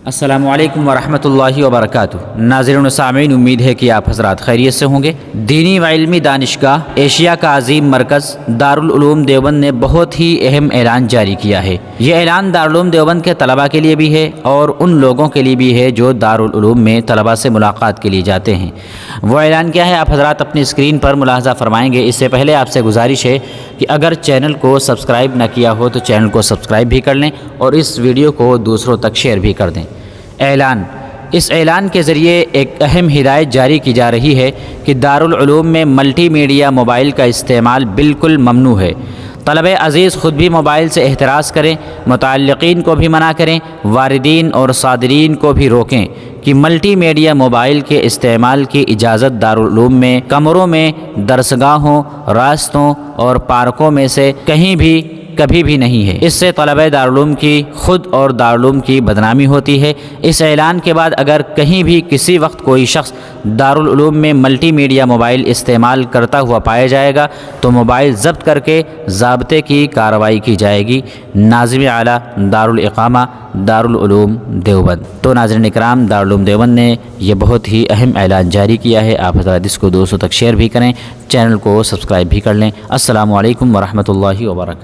السلام علیکم ورحمۃ اللہ وبرکاتہ۔ ناظرین و سامعین، امید ہے کہ آپ حضرات خیریت سے ہوں گے۔ دینی و علمی دانشگاہ ایشیا کا عظیم مرکز دارالعلوم دیوبند نے بہت ہی اہم اعلان جاری کیا ہے۔ یہ اعلان دارالعلوم دیوبند کے طلباء کے لیے بھی ہے اور ان لوگوں کے لیے بھی ہے جو دارالعلوم میں طلباء سے ملاقات کے لیے جاتے ہیں۔ وہ اعلان کیا ہے آپ حضرات اپنی اسکرین پر ملاحظہ فرمائیں گے۔ اس سے پہلے آپ سے گزارش ہے کہ اگر چینل کو سبسکرائب نہ کیا ہو تو چینل کو سبسکرائب بھی کر لیں اور اس ویڈیو کو دوسروں تک شیئر بھی کر دیں۔ اعلان، اس اعلان کے ذریعے ایک اہم ہدایت جاری کی جا رہی ہے کہ دارالعلوم میں ملٹی میڈیا موبائل کا استعمال بالکل ممنوع ہے۔ طلبہ عزیز خود بھی موبائل سے احتراز کریں، متعلقین کو بھی منع کریں، واردین اور صادرین کو بھی روکیں کہ ملٹی میڈیا موبائل کے استعمال کی اجازت دارالعلوم میں کمروں میں، درسگاہوں، راستوں اور پارکوں میں سے کہیں بھی کبھی بھی نہیں ہے۔ اس سے طلبہ دارالعلوم کی خود اور دارالعلوم کی بدنامی ہوتی ہے۔ اس اعلان کے بعد اگر کہیں بھی کسی وقت کوئی شخص دارالعلوم میں ملٹی میڈیا موبائل استعمال کرتا ہوا پایا جائے گا تو موبائل ضبط کر کے ضابطے کی کارروائی کی جائے گی۔ ناظم اعلیٰ دارالاقامہ دارالعلوم دیوبند۔ تو ناظرین اکرام، دارالعلوم دیوبند نے یہ بہت ہی اہم اعلان جاری کیا ہے۔ آپ حضرات اس کو دوستوں تک شیئر بھی کریں، چینل کو سبسکرائب بھی کر لیں۔ السلام علیکم ورحمۃ اللہ وبرکاتہ۔